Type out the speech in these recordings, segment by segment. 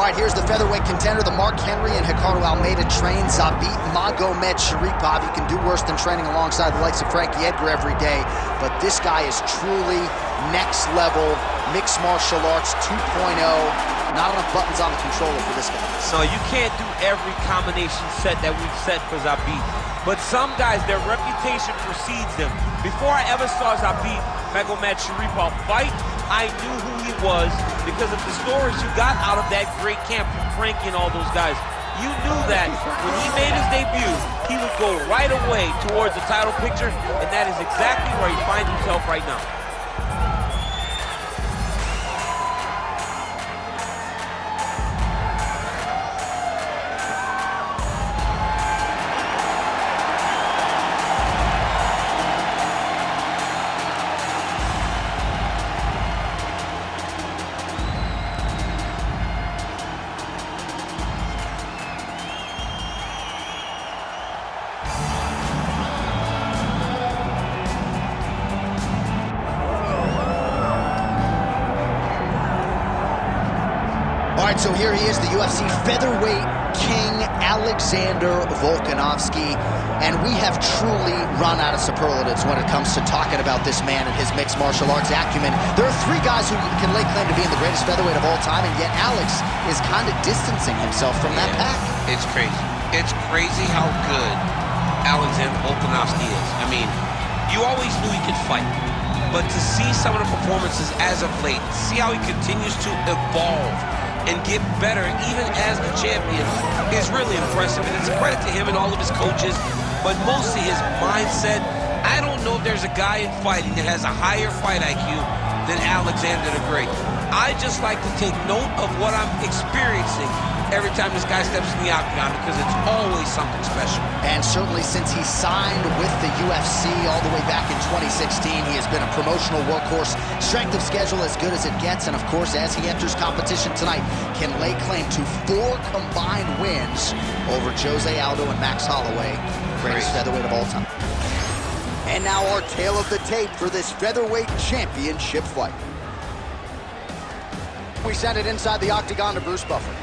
right, here's the featherweight contender, the Mark Henry and Ricardo Almeida trained Zabit Magomedsharipov. You can do worse than training alongside the likes of Frankie Edgar every day, but this guy is truly next level mixed martial arts 2.0. Not enough buttons on the controller for this guy. So you can't do every combination set that we've set for Zabit, but some guys, their reputation precedes them. Before I ever saw Zabit Magomedsharipov fight, I knew who he was because of the stories you got out of that great camp from Frankie and all those guys. You knew that when he made his debut, he would go right away towards the title picture, and that is exactly where he finds himself right now. All right, so here he is, the UFC featherweight king, Alexander Volkanovski, and we have truly run out of superlatives when it comes to talking about this man and his mixed martial arts acumen. There are three guys who can lay claim to being the greatest featherweight of all time, and yet Alex is kind of distancing himself from that pack. It's crazy. It's crazy how good Alexander Volkanovski is. I mean, you always knew he could fight, but to see some of the performances as of late, see how he continues to evolve and get better even as the champion is really impressive, and it's a credit to him and all of his coaches, but mostly his mindset. I don't know if there's a guy in fighting that has a higher fight IQ than Alexander the Great. I just like to take note of what I'm experiencing every time this guy steps in the octagon, because it's always something special. And certainly since he signed with the UFC all the way back in 2016, he has been a promotional workhorse, strength of schedule as good as it gets, and of course, as he enters competition tonight, can lay claim to 4 combined wins over Jose Aldo and Max Holloway, greatest featherweight of all time. And now our tale of the tape for this featherweight championship fight. We send it inside the octagon to Bruce Buffer.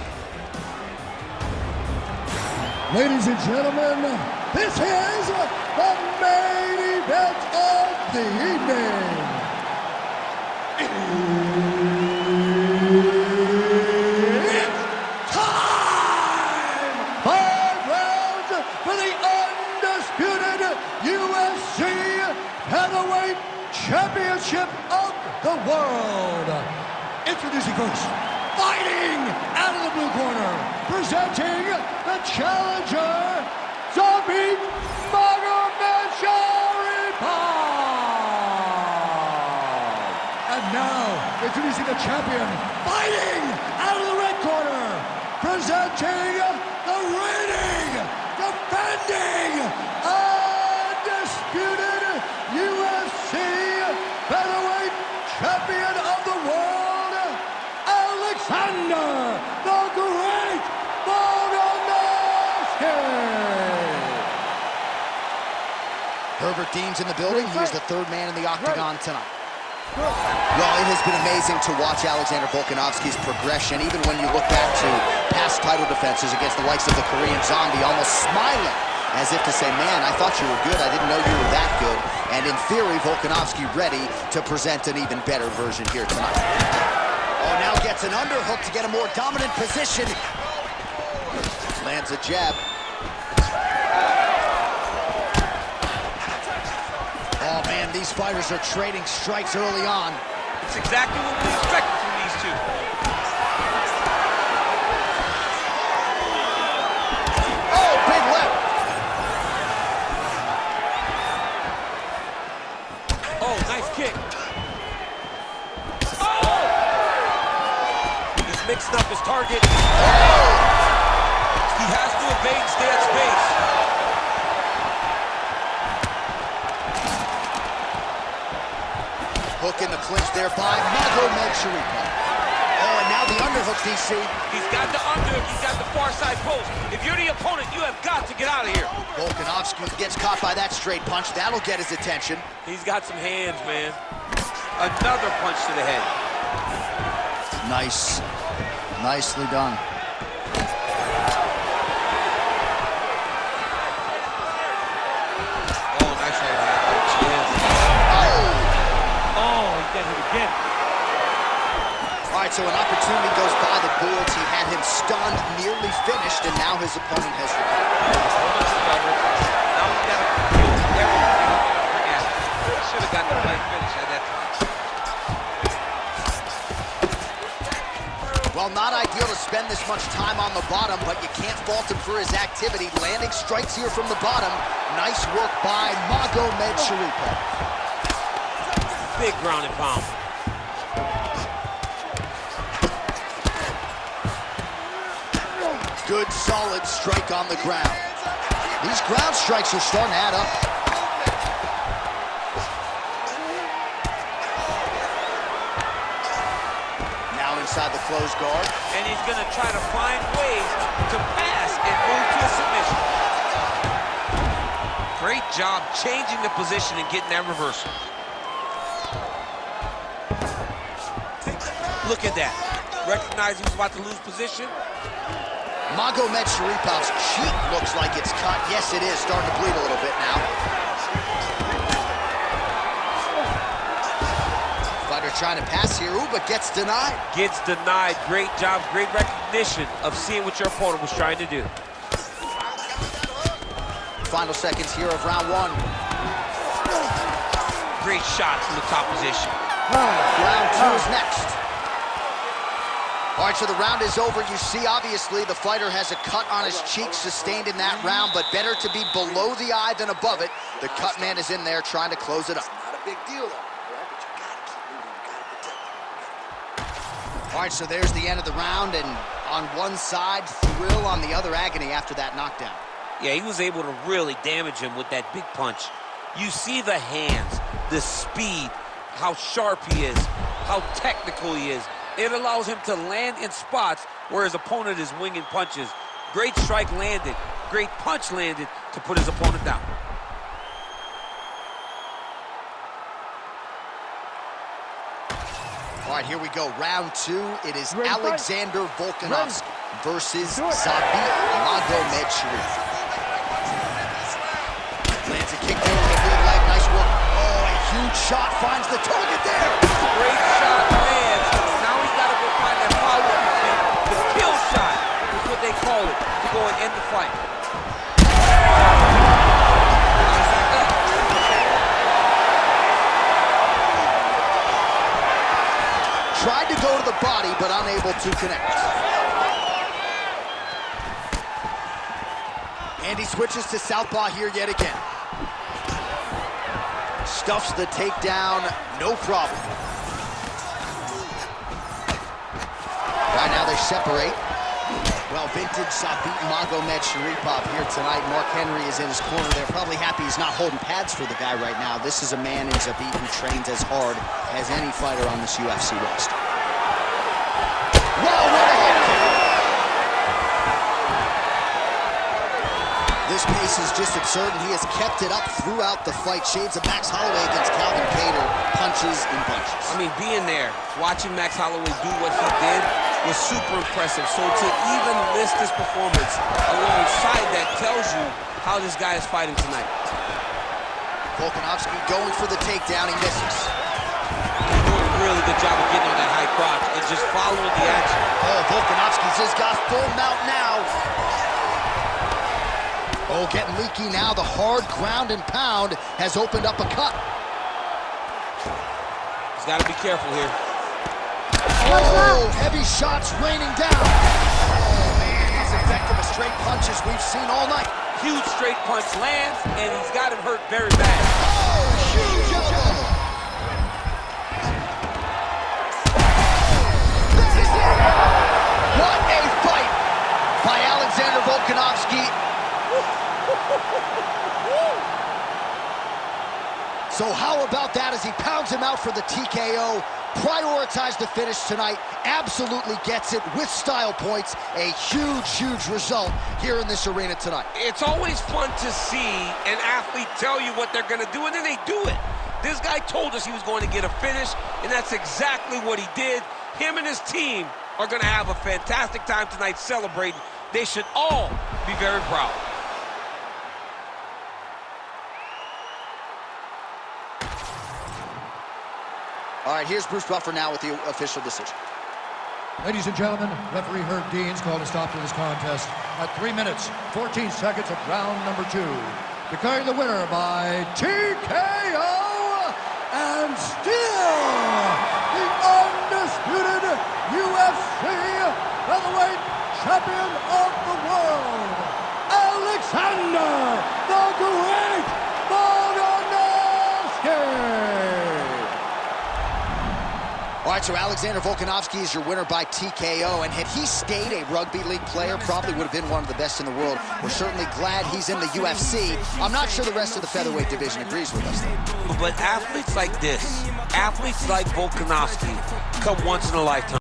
Ladies and gentlemen, this is the main event of the evening. It's time! 5 rounds for the undisputed UFC Featherweight Championship of the world. Introducing first, fighting out of the blue corner, presenting the challenger, Zabit Magomedsharipov. And now, introducing the champion, fighting out of the red corner, presenting the reigning, defending, undisputed UFC featherweight champion of the world, Alexander the Great Volkanovski. Herbert Dean's in the building. He is the third man in the octagon tonight. Well, it has been amazing to watch Alexander Volkanovski's progression, even when you look back to past title defenses against the likes of the Korean Zombie, almost smiling as if to say, man, I thought you were good. I didn't know you were that good. And in theory, Volkanovski ready to present an even better version here tonight. Oh, now gets an underhook to get a more dominant position. Lands a jab. Oh, man, these fighters are trading strikes early on. It's exactly what we expected from these two. Oh, big left. Oh, nice kick. Oh! He's mixing up his target. Oh! He has to evade, stay at space. Hook in the clinch there by Magomedsharipov. Oh, and now the underhook, DC. He's got the underhook, he's got the far side post. If you're the opponent, you have got to get out of here. Volkanovski gets caught by that straight punch. That'll get his attention. He's got some hands, man. Another punch to the head. Nice. Nicely done. right, so an opportunity goes by the boards. He had him stunned, nearly finished, and now his opponent has recovered. Now he's got to kill everything. He should have gotten the right finish at that time. Well, not ideal to spend this much time on the bottom, but you can't fault him for his activity. Landing strikes here from the bottom. Nice work by Magomedsharipov. Big ground and pound. Good, solid strike on the ground. These ground strikes are starting to add up. Now inside the closed guard. And he's going to try to find ways to pass and move to a submission. Great job changing the position and getting that reversal. Look at that. Recognize he was about to lose position. Magomedsharipov cheek looks like it's cut. Yes, it is. Starting to bleed a little bit now. Fighter trying to pass here. Ooh, but gets denied. Gets denied. Great job. Great recognition of seeing what your opponent was trying to do. Final seconds here of round one. Great shot from the top position. Round two is next. All right, so the round is over. You see, obviously, the fighter has a cut on his cheek sustained in that round, but better to be below the eye than above it. The cut man is in there trying to close it up. Not a big deal, though. But you gotta keep moving. You gotta protect. All right, so there's the end of the round, and on one side, thrill, on the other, agony after that knockdown. Yeah, he was able to really damage him with that big punch. You see the hands, the speed, how sharp he is, how technical he is. It allows him to land in spots where his opponent is winging punches. Great strike landed, great punch landed to put his opponent down. All right, here we go. Round two. It is Alexander Volkanovski versus Zabit Magomedsharipov. Lands a kick there with a big leg. Nice work. Oh, a huge shot finds the target there. Great shot lands. Now he's got to go find that follow-up. The kill shot is what they call it, to go and end the fight. Tried to go to the body, but unable to connect. And he switches to southpaw here yet again. Stuffs the takedown, no problem. Right now they separate. Well, vintage Zabit Magomedsharipov here tonight. Mark Henry is in his corner. They're probably happy he's not holding pads for the guy right now. This is a man in Zabit who trains as hard as any fighter on this UFC roster. Whoa, what a head kick! This pace is just absurd, and he has kept it up throughout the fight. Shades of Max Holloway against Calvin Kattar, punches and bunches. I mean, being there, watching Max Holloway do what he did was super impressive. So to even list this performance alongside that tells you how this guy is fighting tonight. Volkanovski going for the takedown, he misses. He's doing a really good job of getting on that high crotch and just following the action. Oh, Volkanovski's just got full mount now. Oh, getting leaky now. The hard ground and pound has opened up a cut. He's got to be careful here. Oh, heavy shots raining down. Oh, man, as effective as straight punches we've seen all night. Huge straight punch lands, and he's got him hurt very bad. Oh, huge elbow. This is it. What a fight by Alexander Volkanovski. So how about that as he pounds him out for the TKO? Prioritized the finish tonight, absolutely gets it with style points. A huge, huge result here in this arena tonight. It's always fun to see an athlete tell you what they're going to do, and then they do it. This guy told us he was going to get a finish, and that's exactly what he did. Him and his team are going to have a fantastic time tonight celebrating. They should all be very proud. All right, here's Bruce Buffer now with the official decision. Ladies and gentlemen, referee Herb Deans called a stop to this contest at 3 minutes, 14 seconds of round number 2. Declaring the winner by TKO and still the undisputed UFC featherweight champion of the world, Alexander the Great Volkanovski! All right, so Alexander Volkanovski is your winner by TKO, and had he stayed a rugby league player, probably would have been one of the best in the world. We're certainly glad he's in the UFC. I'm not sure the rest of the featherweight division agrees with us, though. But athletes like this, athletes like Volkanovski, come once in a lifetime.